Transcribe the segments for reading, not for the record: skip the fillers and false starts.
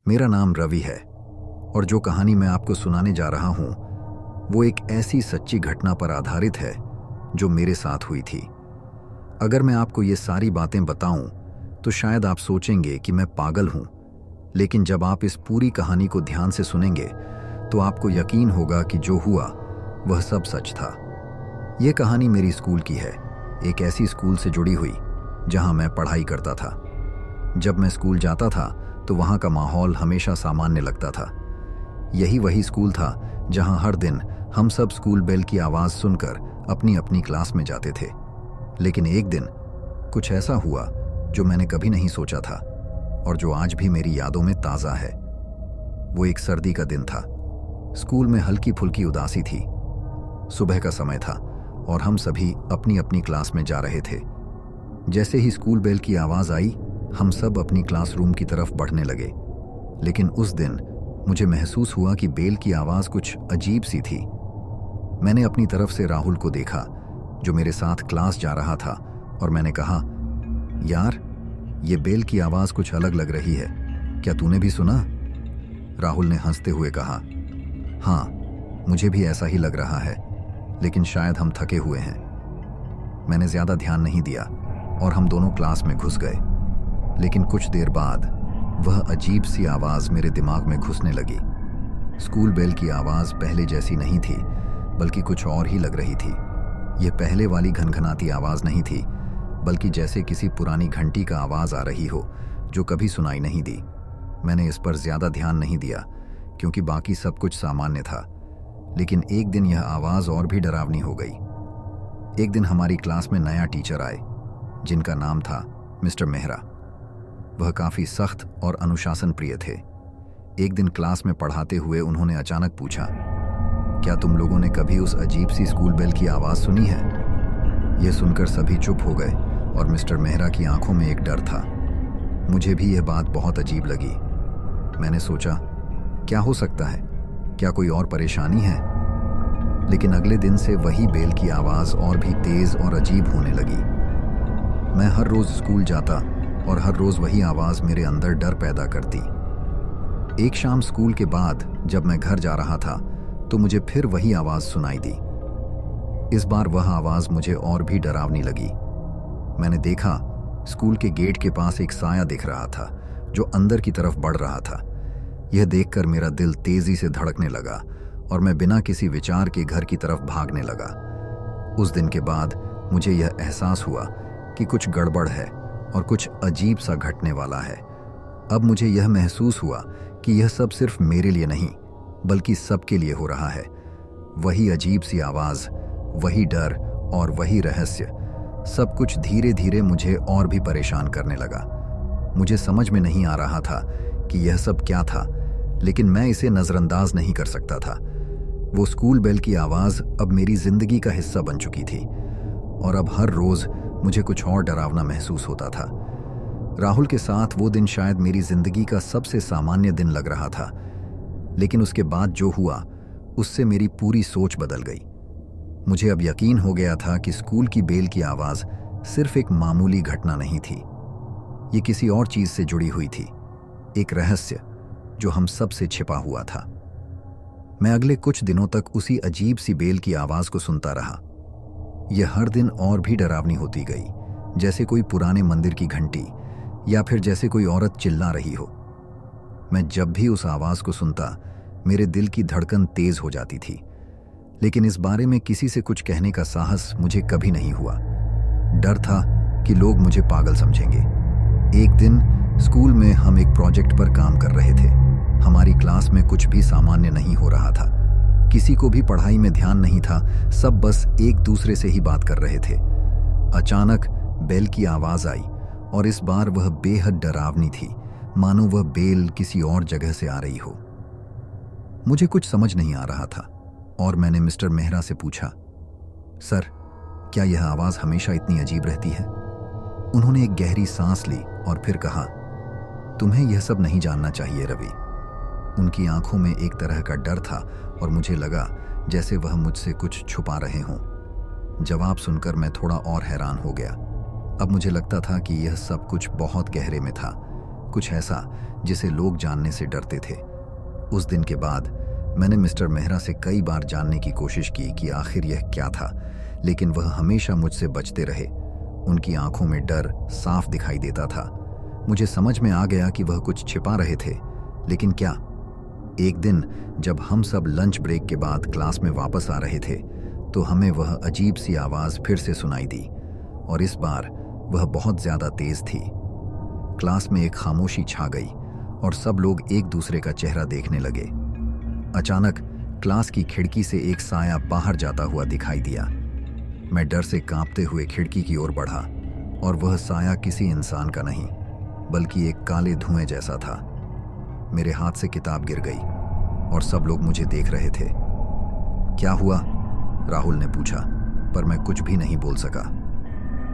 मेरा नाम रवि है और जो कहानी मैं आपको सुनाने जा रहा हूं वो एक ऐसी सच्ची घटना पर आधारित है जो मेरे साथ हुई थी। अगर मैं आपको ये सारी बातें बताऊं तो शायद आप सोचेंगे कि मैं पागल हूं, लेकिन जब आप इस पूरी कहानी को ध्यान से सुनेंगे तो आपको यकीन होगा कि जो हुआ वह सब सच था। यह कहानी मेरी स्कूल की है, एक ऐसी स्कूल से जुड़ी हुई जहां मैं पढ़ाई करता था। जब मैं स्कूल जाता था तो वहां का माहौल हमेशा सामान्य लगता था। यही वही स्कूल था जहां हर दिन हम सब स्कूल बेल की आवाज़ सुनकर अपनी अपनी क्लास में जाते थे। लेकिन एक दिन कुछ ऐसा हुआ जो मैंने कभी नहीं सोचा था और जो आज भी मेरी यादों में ताज़ा है। वो एक सर्दी का दिन था। स्कूल में हल्की फुल्की उदासी थी। सुबह का समय था और हम सभी अपनी अपनी क्लास में जा रहे थे। जैसे ही स्कूल बेल की आवाज़ आई, हम सब अपनी क्लासरूम की तरफ बढ़ने लगे। लेकिन उस दिन मुझे महसूस हुआ कि बेल की आवाज़ कुछ अजीब सी थी। मैंने अपनी तरफ से राहुल को देखा जो मेरे साथ क्लास जा रहा था और मैंने कहा, यार ये बेल की आवाज़ कुछ अलग लग रही है, क्या तूने भी सुना? राहुल ने हंसते हुए कहा, हाँ मुझे भी ऐसा ही लग रहा है, लेकिन शायद हम थके हुए हैं। मैंने ज़्यादा ध्यान नहीं दिया और हम दोनों क्लास में घुस गए। लेकिन कुछ देर बाद वह अजीब सी आवाज़ मेरे दिमाग में घुसने लगी। स्कूल बेल की आवाज़ पहले जैसी नहीं थी, बल्कि कुछ और ही लग रही थी। यह पहले वाली घनघनाती आवाज़ नहीं थी, बल्कि जैसे किसी पुरानी घंटी का आवाज़ आ रही हो जो कभी सुनाई नहीं दी। मैंने इस पर ज़्यादा ध्यान नहीं दिया क्योंकि बाकी सब कुछ सामान्य था। लेकिन एक दिन यह आवाज़ और भी डरावनी हो गई। एक दिन हमारी क्लास में नया टीचर आए जिनका नाम था मिस्टर मेहरा। वह काफ़ी सख्त और अनुशासन प्रिय थे। एक दिन क्लास में पढ़ाते हुए उन्होंने अचानक पूछा, क्या तुम लोगों ने कभी उस अजीब सी स्कूल बेल की आवाज़ सुनी है? यह सुनकर सभी चुप हो गए और मिस्टर मेहरा की आंखों में एक डर था। मुझे भी यह बात बहुत अजीब लगी। मैंने सोचा, क्या हो सकता है? क्या कोई और परेशानी है? लेकिन अगले दिन से वही बेल की आवाज़ और भी तेज़ और अजीब होने लगी। मैं हर रोज़ स्कूल जाता और हर रोज़ वही आवाज़ मेरे अंदर डर पैदा करती। एक शाम स्कूल के बाद जब मैं घर जा रहा था तो मुझे फिर वही आवाज़ सुनाई दी। इस बार वह आवाज़ मुझे और भी डरावनी लगी। मैंने देखा स्कूल के गेट के पास एक साया दिख रहा था जो अंदर की तरफ बढ़ रहा था। यह देखकर मेरा दिल तेज़ी से धड़कने लगा और मैं बिना किसी विचार के घर की तरफ भागने लगा। उस दिन के बाद मुझे यह एहसास हुआ कि कुछ गड़बड़ है और कुछ अजीब सा घटने वाला है। अब मुझे यह महसूस हुआ कि यह सब सिर्फ मेरे लिए नहीं बल्कि सबके लिए हो रहा है। वही अजीब सी आवाज़, वही डर और वही रहस्य, सब कुछ धीरे धीरे मुझे और भी परेशान करने लगा। मुझे समझ में नहीं आ रहा था कि यह सब क्या था, लेकिन मैं इसे नज़रअंदाज नहीं कर सकता था। वो स्कूल बेल की आवाज़ अब मेरी ज़िंदगी का हिस्सा बन चुकी थी और अब हर रोज़ मुझे कुछ और डरावना महसूस होता था। राहुल के साथ वो दिन शायद मेरी जिंदगी का सबसे सामान्य दिन लग रहा था, लेकिन उसके बाद जो हुआ उससे मेरी पूरी सोच बदल गई। मुझे अब यकीन हो गया था कि स्कूल की बेल की आवाज़ सिर्फ एक मामूली घटना नहीं थी, ये किसी और चीज़ से जुड़ी हुई थी, एक रहस्य जो हम सब से छिपा हुआ था। मैं अगले कुछ दिनों तक उसी अजीब सी बेल की आवाज़ को सुनता रहा। यह हर दिन और भी डरावनी होती गई, जैसे कोई पुराने मंदिर की घंटी या फिर जैसे कोई औरत चिल्ला रही हो। मैं जब भी उस आवाज़ को सुनता मेरे दिल की धड़कन तेज़ हो जाती थी, लेकिन इस बारे में किसी से कुछ कहने का साहस मुझे कभी नहीं हुआ। डर था कि लोग मुझे पागल समझेंगे। एक दिन स्कूल में हम एक प्रोजेक्ट पर काम कर रहे थे। हमारी क्लास में कुछ भी सामान्य नहीं हो रहा था। किसी को भी पढ़ाई में ध्यान नहीं था, सब बस एक दूसरे से ही बात कर रहे थे। अचानक बेल की आवाज़ आई और इस बार वह बेहद डरावनी थी, मानो वह बेल किसी और जगह से आ रही हो। मुझे कुछ समझ नहीं आ रहा था और मैंने मिस्टर मेहरा से पूछा, सर क्या यह आवाज़ हमेशा इतनी अजीब रहती है? उन्होंने एक गहरी सांस ली और फिर कहा, तुम्हें यह सब नहीं जानना चाहिए रवि। उनकी आंखों में एक तरह का डर था और मुझे लगा जैसे वह मुझसे कुछ छुपा रहे हों। जवाब सुनकर मैं थोड़ा और हैरान हो गया। अब मुझे लगता था कि यह सब कुछ बहुत गहरे में था, कुछ ऐसा जिसे लोग जानने से डरते थे। उस दिन के बाद मैंने मिस्टर मेहरा से कई बार जानने की कोशिश की कि आखिर यह क्या था, लेकिन वह हमेशा मुझसे बचते रहे। उनकी आंखों में डर साफ दिखाई देता था। मुझे समझ में आ गया कि वह कुछ छिपा रहे थे, लेकिन क्या? एक दिन जब हम सब लंच ब्रेक के बाद क्लास में वापस आ रहे थे तो हमें वह अजीब सी आवाज़ फिर से सुनाई दी, और इस बार वह बहुत ज़्यादा तेज थी। क्लास में एक खामोशी छा गई और सब लोग एक दूसरे का चेहरा देखने लगे। अचानक क्लास की खिड़की से एक साया बाहर जाता हुआ दिखाई दिया। मैं डर से कांपते हुए खिड़की की ओर बढ़ा, और वह साया किसी इंसान का नहीं बल्कि एक काले धुएं जैसा था। मेरे हाथ से किताब गिर गई और सब लोग मुझे देख रहे थे। क्या हुआ? राहुल ने पूछा, पर मैं कुछ भी नहीं बोल सका।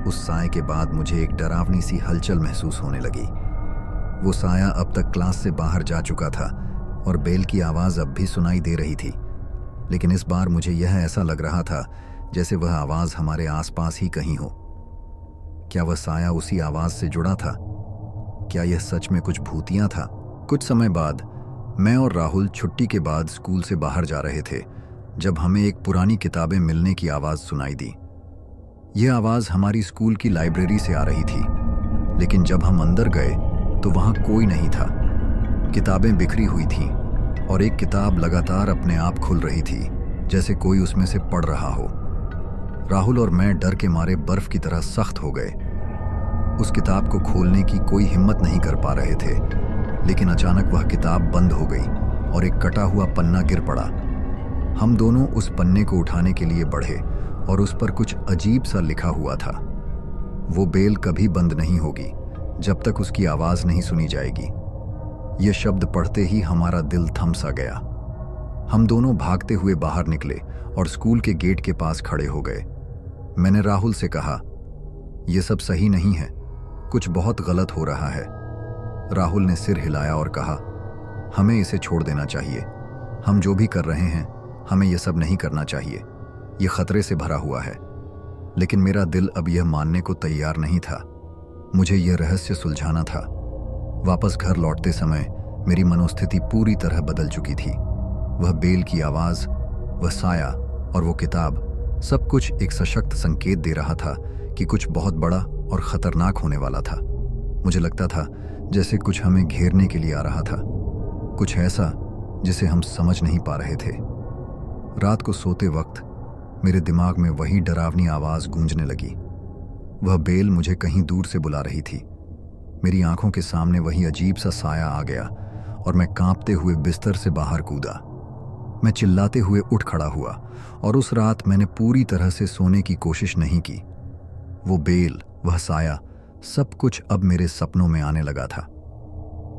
उस साए के बाद मुझे एक डरावनी सी हलचल महसूस होने लगी। वो साया अब तक क्लास से बाहर जा चुका था और बेल की आवाज़ अब भी सुनाई दे रही थी, लेकिन इस बार मुझे यह ऐसा लग रहा था जैसे वह आवाज़ हमारे आसपास ही कहीं हो। क्या वह साया उसी आवाज़ से जुड़ा था? क्या यह सच में कुछ भूतिया था? कुछ समय बाद मैं और राहुल छुट्टी के बाद स्कूल से बाहर जा रहे थे जब हमें एक पुरानी किताबें मिलने की आवाज़ सुनाई दी। यह आवाज़ हमारी स्कूल की लाइब्रेरी से आ रही थी, लेकिन जब हम अंदर गए तो वहाँ कोई नहीं था। किताबें बिखरी हुई थीं और एक किताब लगातार अपने आप खुल रही थी, जैसे कोई उसमें से पढ़ रहा हो। राहुल और मैं डर के मारे बर्फ की तरह सख्त हो गए। उस किताब को खोलने की कोई हिम्मत नहीं कर पा रहे थे, लेकिन अचानक वह किताब बंद हो गई और एक कटा हुआ पन्ना गिर पड़ा। हम दोनों उस पन्ने को उठाने के लिए बढ़े और उस पर कुछ अजीब सा लिखा हुआ था। वो बेल कभी बंद नहीं होगी जब तक उसकी आवाज़ नहीं सुनी जाएगी। ये शब्द पढ़ते ही हमारा दिल थम सा गया। हम दोनों भागते हुए बाहर निकले और स्कूल के गेट के पास खड़े हो गए। मैंने राहुल से कहा, यह सब सही नहीं है, कुछ बहुत गलत हो रहा है। राहुल ने सिर हिलाया और कहा, हमें इसे छोड़ देना चाहिए। हम जो भी कर रहे हैं, हमें यह सब नहीं करना चाहिए। यह खतरे से भरा हुआ है। लेकिन मेरा दिल अब यह मानने को तैयार नहीं था। मुझे यह रहस्य सुलझाना था। वापस घर लौटते समय मेरी मनोस्थिति पूरी तरह बदल चुकी थी। वह बेल की आवाज़, वह साया और वो किताब, सब कुछ एक सशक्त संकेत दे रहा था कि कुछ बहुत बड़ा और ख़तरनाक होने वाला था। मुझे लगता था जैसे कुछ हमें घेरने के लिए आ रहा था, कुछ ऐसा जिसे हम समझ नहीं पा रहे थे। रात को सोते वक्त मेरे दिमाग में वही डरावनी आवाज़ गूंजने लगी। वह बेल मुझे कहीं दूर से बुला रही थी। मेरी आंखों के सामने वही अजीब सा साया आ गया और मैं कांपते हुए बिस्तर से बाहर कूदा। मैं चिल्लाते हुए उठ खड़ा हुआ और उस रात मैंने पूरी तरह से सोने की कोशिश नहीं की। वो बेल, वह साया, सब कुछ अब मेरे सपनों में आने लगा था।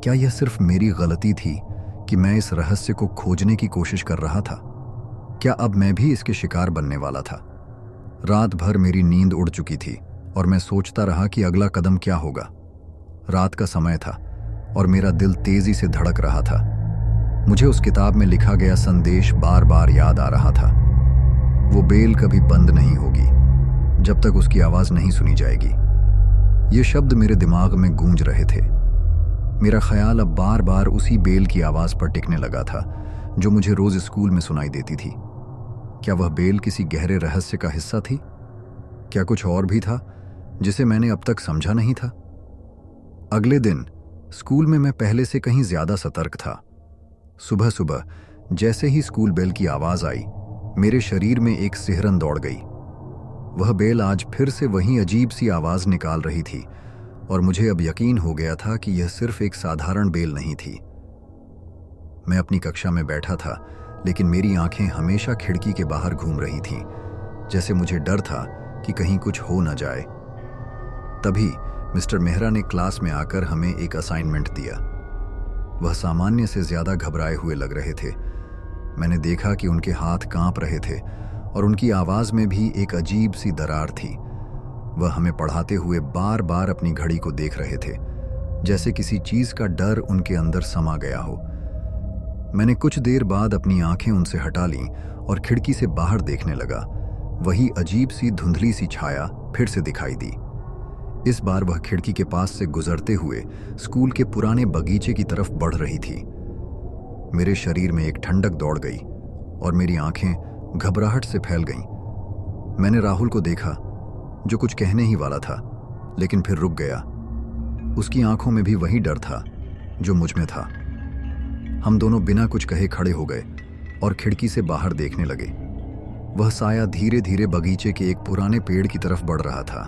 क्या यह सिर्फ मेरी गलती थी कि मैं इस रहस्य को खोजने की कोशिश कर रहा था? क्या अब मैं भी इसके शिकार बनने वाला था? रात भर मेरी नींद उड़ चुकी थी और मैं सोचता रहा कि अगला कदम क्या होगा। रात का समय था और मेरा दिल तेजी से धड़क रहा था। मुझे उस किताब में लिखा गया संदेश बार बार याद आ रहा था। वो बेल कभी बंद नहीं होगी जब तक उसकी आवाज़ नहीं सुनी जाएगी। ये शब्द मेरे दिमाग में गूंज रहे थे। मेरा ख्याल अब बार बार उसी बेल की आवाज़ पर टिकने लगा था जो मुझे रोज़ स्कूल में सुनाई देती थी। क्या वह बेल किसी गहरे रहस्य का हिस्सा थी? क्या कुछ और भी था जिसे मैंने अब तक समझा नहीं था? अगले दिन स्कूल में मैं पहले से कहीं ज्यादा सतर्क था। सुबह सुबह जैसे ही स्कूल बेल की आवाज आई, मेरे शरीर में एक सिहरन दौड़ गई। वह बेल आज फिर से वही अजीब सी आवाज निकाल रही थी और मुझे अब यकीन हो गया था कि यह सिर्फ एक साधारण बेल नहीं थी। मैं अपनी कक्षा में बैठा था, लेकिन मेरी आंखें हमेशा खिड़की के बाहर घूम रही थीं, जैसे मुझे डर था कि कहीं कुछ हो न जाए। तभी मिस्टर मेहरा ने क्लास में आकर हमें एक असाइनमेंट दिया। वह सामान्य से ज्यादा घबराए हुए लग रहे थे। मैंने देखा कि उनके हाथ कांप रहे थे और उनकी आवाज में भी एक अजीब सी दरार थी। वह हमें पढ़ाते हुए बार बार अपनी घड़ी को देख रहे थे, जैसे किसी चीज का डर उनके अंदर समा गया हो। मैंने कुछ देर बाद अपनी आंखें उनसे हटा लीं और खिड़की से बाहर देखने लगा। वही अजीब सी धुंधली सी छाया फिर से दिखाई दी। इस बार वह खिड़की के पास से गुजरते हुए स्कूल के पुराने बगीचे की तरफ बढ़ रही थी। मेरे शरीर में एक ठंडक दौड़ गई और मेरी आंखें घबराहट से फैल गईं। मैंने राहुल को देखा, जो कुछ कहने ही वाला था, लेकिन फिर रुक गया। उसकी आंखों में भी वही डर था जो मुझ में था। हम दोनों बिना कुछ कहे खड़े हो गए और खिड़की से बाहर देखने लगे। वह साया धीरे धीरे बगीचे के एक पुराने पेड़ की तरफ बढ़ रहा था।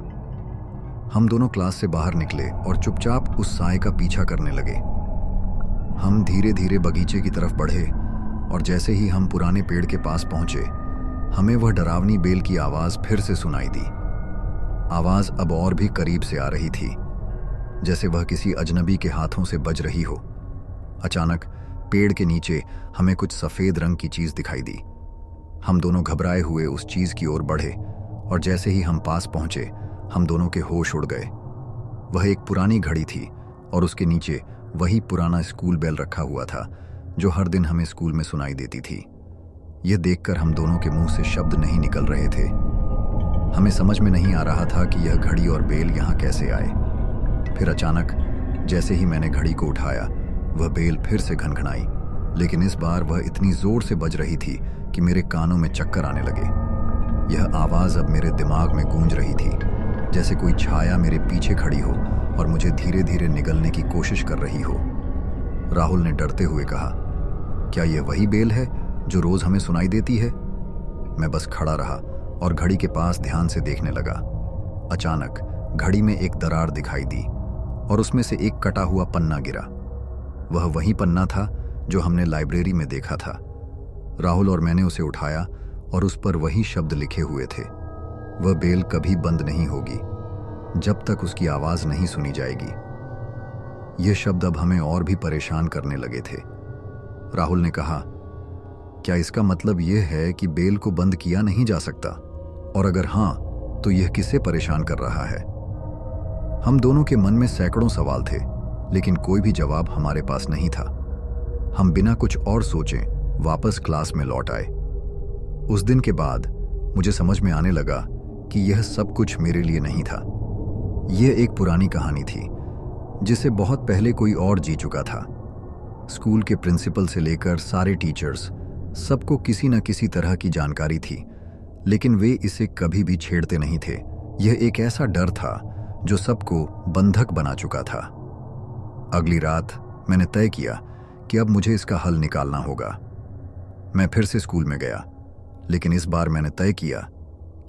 हम दोनों क्लास से बाहर निकले और चुपचाप उस साए का पीछा करने लगे। हम धीरे धीरे बगीचे की तरफ बढ़े और जैसे ही हम पुराने पेड़ के पास पहुंचे, हमें वह डरावनी बेल की आवाज फिर से सुनाई दी। आवाज अब और भी करीब से आ रही थी, जैसे वह किसी अजनबी के हाथों से बज रही हो। अचानक पेड़ के नीचे हमें कुछ सफेद रंग की चीज दिखाई दी। हम दोनों घबराए हुए उस चीज की ओर बढ़े और जैसे ही हम पास पहुंचे, हम दोनों के होश उड़ गए। वह एक पुरानी घड़ी थी और उसके नीचे वही पुराना स्कूल बेल रखा हुआ था जो हर दिन हमें स्कूल में सुनाई देती थी। यह देखकर हम दोनों के मुंह से शब्द नहीं निकल रहे थे। हमें समझ में नहीं आ रहा था कि यह घड़ी और बेल यहाँ कैसे आए। फिर अचानक जैसे ही मैंने घड़ी को उठाया, वह बेल फिर से घनघनाई, लेकिन इस बार वह इतनी जोर से बज रही थी कि मेरे कानों में चक्कर आने लगे। यह आवाज अब मेरे दिमाग में गूंज रही थी, जैसे कोई छाया मेरे पीछे खड़ी हो और मुझे धीरे धीरे निगलने की कोशिश कर रही हो। राहुल ने डरते हुए कहा, क्या यह वही बेल है जो रोज हमें सुनाई देती है? मैं बस खड़ा रहा और घड़ी के पास ध्यान से देखने लगा। अचानक घड़ी में एक दरार दिखाई दी और उसमें से एक कटा हुआ पन्ना गिरा। वह वही पन्ना था जो हमने लाइब्रेरी में देखा था। राहुल और मैंने उसे उठाया और उस पर वही शब्द लिखे हुए थे, वह बेल कभी बंद नहीं होगी जब तक उसकी आवाज नहीं सुनी जाएगी। ये शब्द अब हमें और भी परेशान करने लगे थे। राहुल ने कहा, क्या इसका मतलब यह है कि बेल को बंद किया नहीं जा सकता? और अगर हां, तो यह किसे परेशान कर रहा है? हम दोनों के मन में सैकड़ों सवाल थे, लेकिन कोई भी जवाब हमारे पास नहीं था। हम बिना कुछ और सोचे वापस क्लास में लौट आए। उस दिन के बाद मुझे समझ में आने लगा कि यह सब कुछ मेरे लिए नहीं था। यह एक पुरानी कहानी थी जिसे बहुत पहले कोई और जी चुका था। स्कूल के प्रिंसिपल से लेकर सारे टीचर्स, सबको किसी न किसी तरह की जानकारी थी, लेकिन वे इसे कभी भी छेड़ते नहीं थे। यह एक ऐसा डर था जो सबको बंधक बना चुका था। अगली रात मैंने तय किया कि अब मुझे इसका हल निकालना होगा। मैं फिर से स्कूल में गया, लेकिन इस बार मैंने तय किया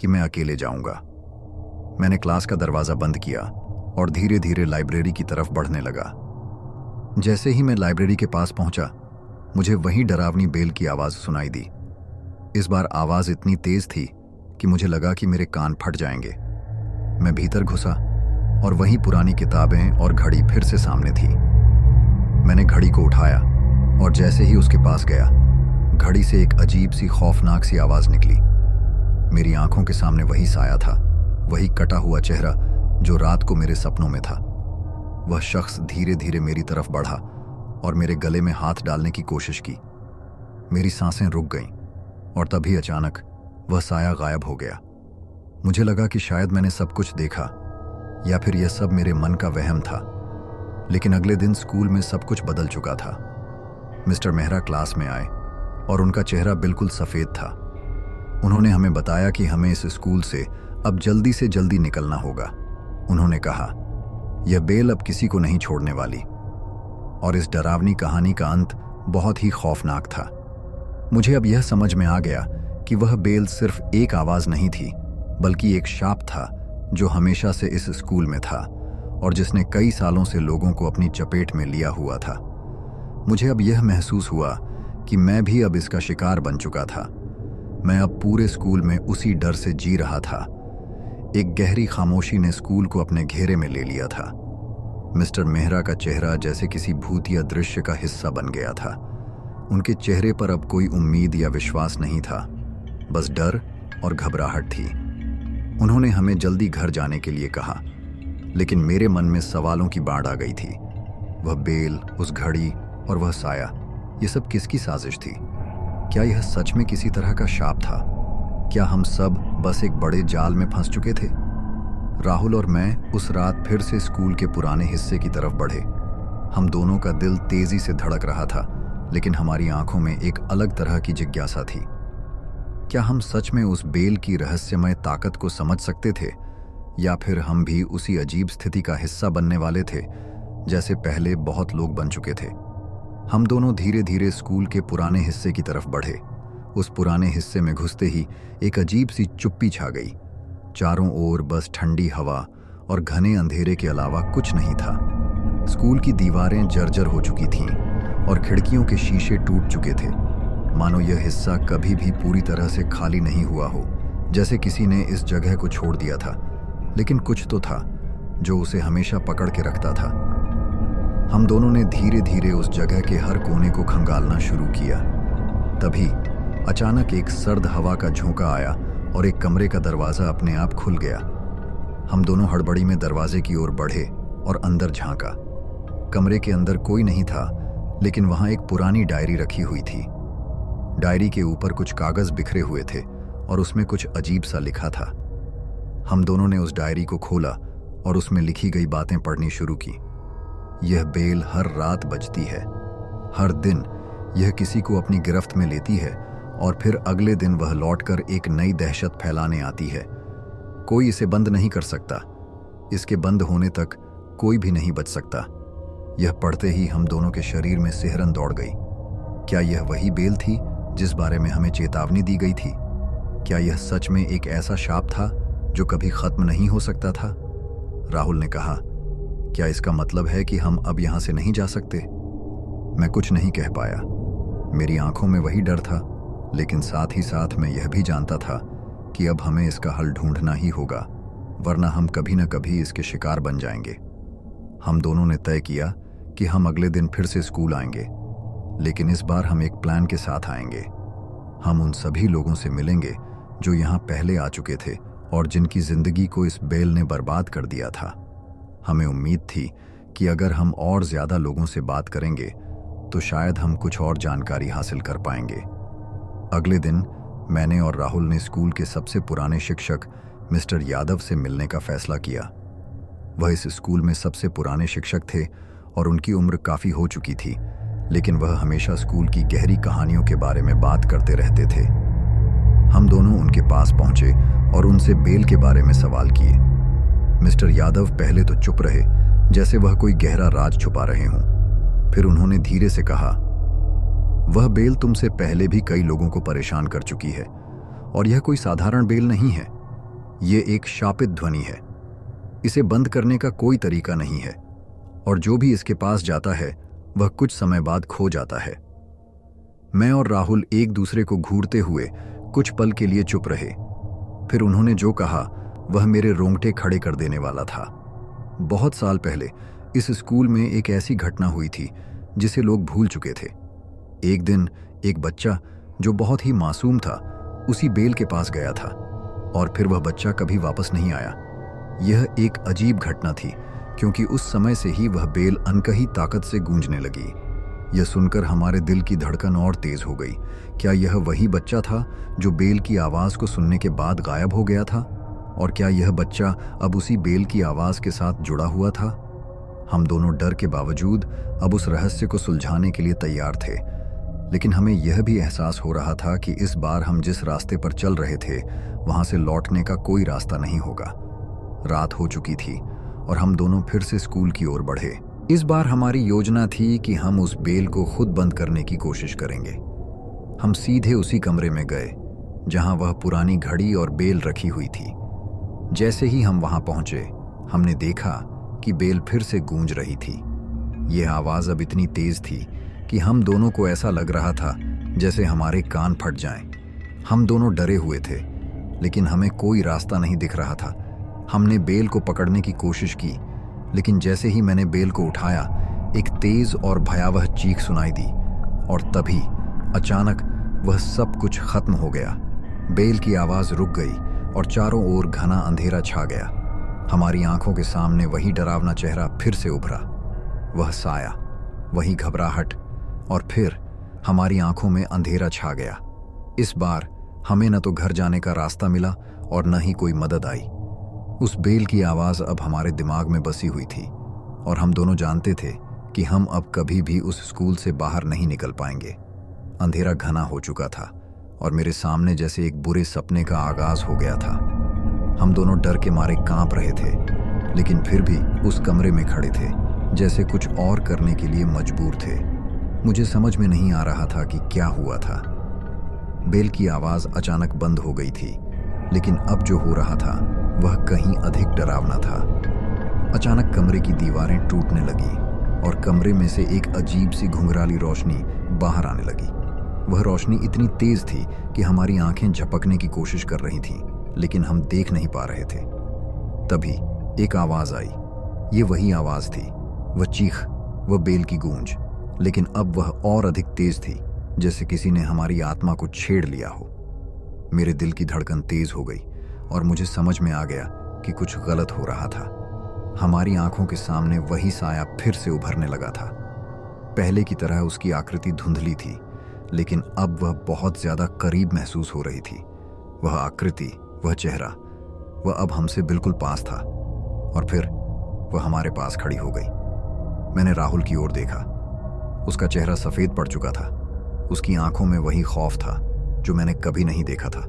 कि मैं अकेले जाऊंगा। मैंने क्लास का दरवाजा बंद किया और धीरे धीरे लाइब्रेरी की तरफ बढ़ने लगा। जैसे ही मैं लाइब्रेरी के पास पहुंचा, मुझे वही डरावनी बेल की आवाज सुनाई दी। इस बार आवाज इतनी तेज थी कि मुझे लगा कि मेरे कान फट जाएंगे। मैं भीतर घुसा और वही पुरानी किताबें और घड़ी फिर से सामने थी। मैंने घड़ी को उठाया और जैसे ही उसके पास गया, घड़ी से एक अजीब सी खौफनाक सी आवाज निकली। मेरी आंखों के सामने वही साया था, वही कटा हुआ चेहरा जो रात को मेरे सपनों में था। वह शख्स धीरे धीरे मेरी तरफ बढ़ा और मेरे गले में हाथ डालने की कोशिश की। मेरी सांसें रुक गईं और तभी अचानक वह साया गायब हो गया। मुझे लगा कि शायद मैंने सब कुछ देखा या फिर यह सब मेरे मन का वहम था। लेकिन अगले दिन स्कूल में सब कुछ बदल चुका था। मिस्टर मेहरा क्लास में आए और उनका चेहरा बिल्कुल सफेद था। उन्होंने हमें बताया कि हमें इस स्कूल से अब जल्दी से जल्दी निकलना होगा। उन्होंने कहा, यह बेल अब किसी को नहीं छोड़ने वाली। और इस डरावनी कहानी का अंत बहुत ही खौफनाक था। मुझे अब यह समझ में आ गया कि वह बेल सिर्फ एक आवाज नहीं थी, बल्कि एक शाप था जो हमेशा से इस स्कूल में था और जिसने कई सालों से लोगों को अपनी चपेट में लिया हुआ था। मुझे अब यह महसूस हुआ कि मैं भी अब इसका शिकार बन चुका था। मैं अब पूरे स्कूल में उसी डर से जी रहा था। एक गहरी खामोशी ने स्कूल को अपने घेरे में ले लिया था। मिस्टर मेहरा का चेहरा जैसे किसी भूतिया दृश्य का हिस्सा बन गया था। उनके चेहरे पर अब कोई उम्मीद या विश्वास नहीं था, बस डर और घबराहट थी। उन्होंने हमें जल्दी घर जाने के लिए कहा, लेकिन मेरे मन में सवालों की बाढ़ आ गई थी। वह बेल, उस घड़ी और वह साया, ये सब किसकी साजिश थी? क्या यह सच में किसी तरह का शाप था? क्या हम सब बस एक बड़े जाल में फंस चुके थे? राहुल और मैं उस रात फिर से स्कूल के पुराने हिस्से की तरफ बढ़े। हम दोनों का दिल तेजी से धड़क रहा था, लेकिन हमारी आंखों में एक अलग तरह की जिज्ञासा थी। क्या हम सच में उस बेल की रहस्यमय ताकत को समझ सकते थे, या फिर हम भी उसी अजीब स्थिति का हिस्सा बनने वाले थे जैसे पहले बहुत लोग बन चुके थे। हम दोनों धीरे धीरे स्कूल के पुराने हिस्से की तरफ बढ़े। उस पुराने हिस्से में घुसते ही एक अजीब सी चुप्पी छा गई। चारों ओर बस ठंडी हवा और घने अंधेरे के अलावा कुछ नहीं था। स्कूल की दीवारें जर्जर हो चुकी थीं और खिड़कियों के शीशे टूट चुके थे, मानो यह हिस्सा कभी भी पूरी तरह से खाली नहीं हुआ हो, जैसे किसी ने इस जगह को छोड़ दिया था। लेकिन कुछ तो था जो उसे हमेशा पकड़ के रखता था। हम दोनों ने धीरे धीरे उस जगह के हर कोने को खंगालना शुरू किया। तभी अचानक एक सर्द हवा का झोंका आया और एक कमरे का दरवाजा अपने आप खुल गया। हम दोनों हड़बड़ी में दरवाजे की ओर बढ़े और अंदर झांका। कमरे के अंदर कोई नहीं था, लेकिन वहां एक पुरानी डायरी रखी हुई थी। डायरी के ऊपर कुछ कागज बिखरे हुए थे और उसमें कुछ अजीब सा लिखा था। हम दोनों ने उस डायरी को खोला और उसमें लिखी गई बातें पढ़नी शुरू की। यह बेल हर रात बजती है। हर दिन यह किसी को अपनी गिरफ्त में लेती है और फिर अगले दिन वह लौटकर एक नई दहशत फैलाने आती है। कोई इसे बंद नहीं कर सकता। इसके बंद होने तक कोई भी नहीं बच सकता। यह पढ़ते ही हम दोनों के शरीर में सिहरन दौड़ गई। क्या यह वही बेल थी जिस बारे में हमें चेतावनी दी गई थी? क्या यह सच में एक ऐसा शाप था जो कभी खत्म नहीं हो सकता था? राहुल ने कहा, क्या इसका मतलब है कि हम अब यहां से नहीं जा सकते? मैं कुछ नहीं कह पाया। मेरी आंखों में वही डर था, लेकिन साथ ही साथ मैं यह भी जानता था कि अब हमें इसका हल ढूंढना ही होगा, वरना हम कभी न कभी इसके शिकार बन जाएंगे। हम दोनों ने तय किया कि हम अगले दिन फिर से स्कूल आएंगे, लेकिन इस बार हम एक प्लान के साथ आएंगे। हम उन सभी लोगों से मिलेंगे जो यहाँ पहले आ चुके थे और जिनकी जिंदगी को इस बेल ने बर्बाद कर दिया था। हमें उम्मीद थी कि अगर हम और ज्यादा लोगों से बात करेंगे तो शायद हम कुछ और जानकारी हासिल कर पाएंगे। अगले दिन मैंने और राहुल ने स्कूल के सबसे पुराने शिक्षक मिस्टर यादव से मिलने का फैसला किया। वह इस स्कूल में सबसे पुराने शिक्षक थे और उनकी उम्र काफी हो चुकी थी, लेकिन वह हमेशा स्कूल की गहरी कहानियों के बारे में बात करते रहते थे। हम दोनों उनके पास पहुंचे और उनसे बेल के बारे में सवाल किए। मिस्टर यादव पहले तो चुप रहे, जैसे वह कोई गहरा राज छुपा रहे हों। फिर उन्होंने धीरे से कहा, वह बेल तुमसे पहले भी कई लोगों को परेशान कर चुकी है और यह कोई साधारण बेल नहीं है। यह एक शापित ध्वनि है। इसे बंद करने का कोई तरीका नहीं है और जो भी इसके पास जाता है वह कुछ समय बाद खो जाता है। मैं और राहुल एक दूसरे को घूरते हुए कुछ पल के लिए चुप रहे। फिर उन्होंने जो कहा वह मेरे रोंगटे खड़े कर देने वाला था। बहुत साल पहले इस स्कूल में एक ऐसी घटना हुई थी जिसे लोग भूल चुके थे। एक दिन एक बच्चा जो बहुत ही मासूम था उसी बेल के पास गया था और फिर वह बच्चा कभी वापस नहीं आया। यह एक अजीब घटना थी क्योंकि उस समय से ही वह बेल अनकही ताकत से गूंजने लगी। यह सुनकर हमारे दिल की धड़कन और तेज हो गई। क्या यह वही बच्चा था जो बेल की आवाज को सुनने के बाद गायब हो गया था? और क्या यह बच्चा अब उसी बेल की आवाज के साथ जुड़ा हुआ था? हम दोनों डर के बावजूद अब उस रहस्य को सुलझाने के लिए तैयार थे, लेकिन हमें यह भी एहसास हो रहा था कि इस बार हम जिस रास्ते पर चल रहे थे वहां से लौटने का कोई रास्ता नहीं होगा। रात हो चुकी थी और हम दोनों फिर से स्कूल की ओर बढ़े। इस बार हमारी योजना थी कि हम उस बेल को खुद बंद करने की कोशिश करेंगे। हम सीधे उसी कमरे में गए जहां वह पुरानी घड़ी और बेल रखी हुई थी। जैसे ही हम वहां पहुंचे, हमने देखा कि बेल फिर से गूंज रही थी। यह आवाज अब इतनी तेज थी कि हम दोनों को ऐसा लग रहा था जैसे हमारे कान फट जाएं। हम दोनों डरे हुए थे, लेकिन हमें कोई रास्ता नहीं दिख रहा था। हमने बेल को पकड़ने की कोशिश की, लेकिन जैसे ही मैंने बेल को उठाया, एक तेज और भयावह चीख सुनाई दी और तभी अचानक वह सब कुछ खत्म हो गया। बेल की आवाज रुक गई और चारों ओर घना अंधेरा छा गया। हमारी आंखों के सामने वही डरावना चेहरा फिर से उभरा। वह साया, वही घबराहट, और फिर हमारी आंखों में अंधेरा छा गया। इस बार हमें न तो घर जाने का रास्ता मिला और न ही कोई मदद आई। उस बेल की आवाज़ अब हमारे दिमाग में बसी हुई थी और हम दोनों जानते थे कि हम अब कभी भी उस स्कूल से बाहर नहीं निकल पाएंगे। अंधेरा घना हो चुका था और मेरे सामने जैसे एक बुरे सपने का आगाज हो गया था। हम दोनों डर के मारे कांप रहे थे, लेकिन फिर भी उस कमरे में खड़े थे, जैसे कुछ और करने के लिए मजबूर थे। मुझे समझ में नहीं आ रहा था कि क्या हुआ था। बेल की आवाज़ अचानक बंद हो गई थी, लेकिन अब जो हो रहा था वह कहीं अधिक डरावना था। अचानक कमरे की दीवारें टूटने लगी और कमरे में से एक अजीब सी घुंघराली रोशनी बाहर आने लगी। वह रोशनी इतनी तेज थी कि हमारी आंखें झपकने की कोशिश कर रही थीं, लेकिन हम देख नहीं पा रहे थे। तभी एक आवाज आई। ये वही आवाज थी, वह चीख, वह बेल की गूंज, लेकिन अब वह और अधिक तेज थी, जैसे किसी ने हमारी आत्मा को छेड़ लिया हो। मेरे दिल की धड़कन तेज हो गई और मुझे समझ में आ गया कि कुछ गलत हो रहा था। हमारी आंखों के सामने वही साया फिर से उभरने लगा था। पहले की तरह उसकी आकृति धुंधली थी, लेकिन अब वह बहुत ज्यादा करीब महसूस हो रही थी। वह आकृति, वह चेहरा, वह अब हमसे बिल्कुल पास था और फिर वह हमारे पास खड़ी हो गई। मैंने राहुल की ओर देखा। उसका चेहरा सफेद पड़ चुका था। उसकी आंखों में वही खौफ था जो मैंने कभी नहीं देखा था।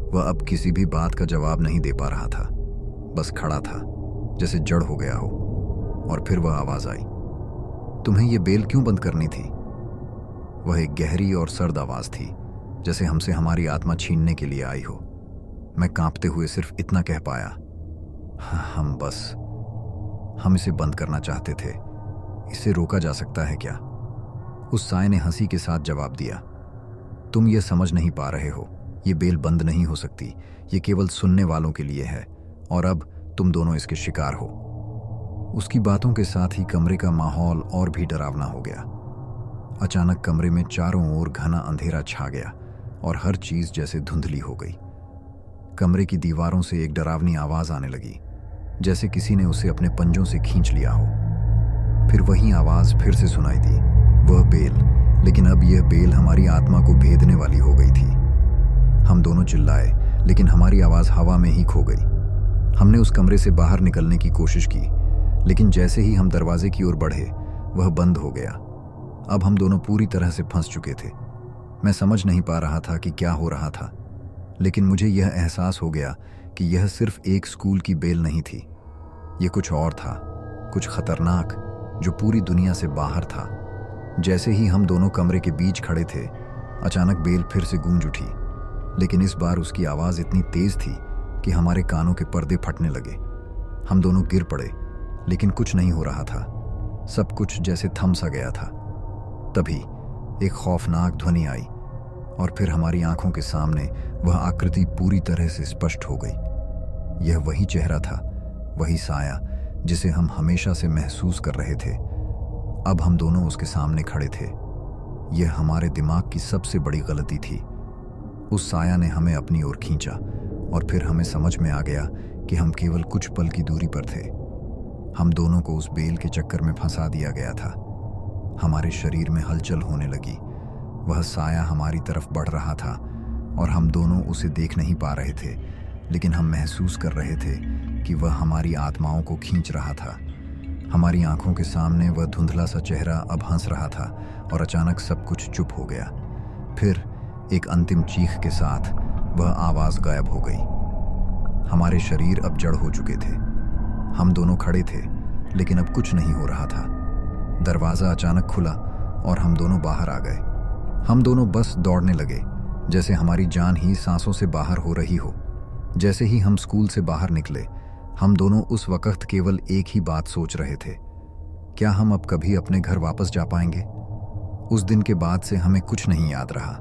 वह अब किसी भी बात का जवाब नहीं दे पा रहा था, बस खड़ा था जैसे जड़ हो गया हो। और फिर वह आवाज आई, तुम्हें यह बेल क्यों बंद करनी थी? वह एक गहरी और सर्द आवाज थी, जैसे हमसे हमारी आत्मा छीनने के लिए आई हो। मैं कांपते हुए सिर्फ इतना कह पाया, हम इसे बंद करना चाहते थे। इसे रोका जा सकता है क्या? उस साय ने हंसी के साथ जवाब दिया, तुम यह समझ नहीं पा रहे हो। ये बेल बंद नहीं हो सकती। ये केवल सुनने वालों के लिए है और अब तुम दोनों इसके शिकार हो। उसकी बातों के साथ ही कमरे का माहौल और भी डरावना हो गया। अचानक कमरे में चारों ओर घना अंधेरा छा गया और हर चीज जैसे धुंधली हो गई। कमरे की दीवारों से एक डरावनी आवाज आने लगी, जैसे किसी ने उसे अपने पंजों से खींच लिया हो। फिर वही आवाज फिर से सुनाई दी, वह बेल, लेकिन अब यह बेल हमारी आत्मा को भेदने वाली हो गई थी। हम दोनों चिल्लाए, लेकिन हमारी आवाज हवा में ही खो गई। हमने उस कमरे से बाहर निकलने की कोशिश की, लेकिन जैसे ही हम दरवाजे की ओर बढ़े, वह बंद हो गया। अब हम दोनों पूरी तरह से फंस चुके थे। मैं समझ नहीं पा रहा था कि क्या हो रहा था, लेकिन मुझे यह एहसास हो गया कि यह सिर्फ एक स्कूल की बेल नहीं थी। यह कुछ और था, कुछ खतरनाक, जो पूरी दुनिया से बाहर था। जैसे ही हम दोनों कमरे के बीच खड़े थे, अचानक बेल फिर से गूंज उठी, लेकिन इस बार उसकी आवाज इतनी तेज थी कि हमारे कानों के पर्दे फटने लगे। हम दोनों गिर पड़े, लेकिन कुछ नहीं हो रहा था। सब कुछ जैसे थम सा गया था। तभी एक खौफनाक ध्वनि आई और फिर हमारी आंखों के सामने वह आकृति पूरी तरह से स्पष्ट हो गई। यह वही चेहरा था, वही साया जिसे हम हमेशा से महसूस कर रहे थे। अब हम दोनों उसके सामने खड़े थे। यह हमारे दिमाग की सबसे बड़ी गलती थी। उस साया ने हमें अपनी ओर खींचा और फिर हमें समझ में आ गया कि हम केवल कुछ पल की दूरी पर थे। हम दोनों को उस बेल के चक्कर में फंसा दिया गया था। हमारे शरीर में हलचल होने लगी। वह साया हमारी तरफ बढ़ रहा था और हम दोनों उसे देख नहीं पा रहे थे, लेकिन हम महसूस कर रहे थे कि वह हमारी आत्माओं को खींच रहा था। हमारी आंखों के सामने वह धुंधला सा चेहरा अब हंस रहा था और अचानक सब कुछ चुप हो गया। फिर एक अंतिम चीख के साथ वह आवाज गायब हो गई। हमारे शरीर अब जड़ हो चुके थे। हम दोनों खड़े थे, लेकिन अब कुछ नहीं हो रहा था। दरवाजा अचानक खुला और हम दोनों बाहर आ गए। हम दोनों बस दौड़ने लगे, जैसे हमारी जान ही सांसों से बाहर हो रही हो। जैसे ही हम स्कूल से बाहर निकले, हम दोनों उस वक्त केवल एक ही बात सोच रहे थे, क्या हम अब कभी अपने घर वापस जा पाएंगे? उस दिन के बाद से हमें कुछ नहीं याद रहा।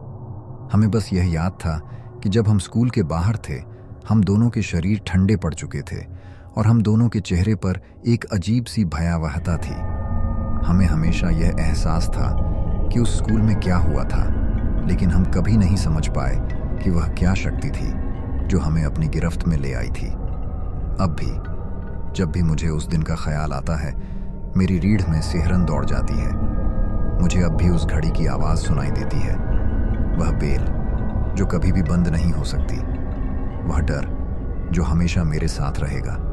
हमें बस यह याद था कि जब हम स्कूल के बाहर थे, हम दोनों के शरीर ठंडे पड़ चुके थे और हम दोनों के चेहरे पर एक अजीब सी भयावहता थी। हमें हमेशा यह एहसास था कि उस स्कूल में क्या हुआ था, लेकिन हम कभी नहीं समझ पाए कि वह क्या शक्ति थी जो हमें अपनी गिरफ्त में ले आई थी। अब भी जब भी मुझे उस दिन का ख्याल आता है, मेरी रीढ़ में सिहरन दौड़ जाती है। मुझे अब भी उस घड़ी की आवाज़ सुनाई देती है, वह बेल जो कभी भी बंद नहीं हो सकती, वह डर जो हमेशा मेरे साथ रहेगा।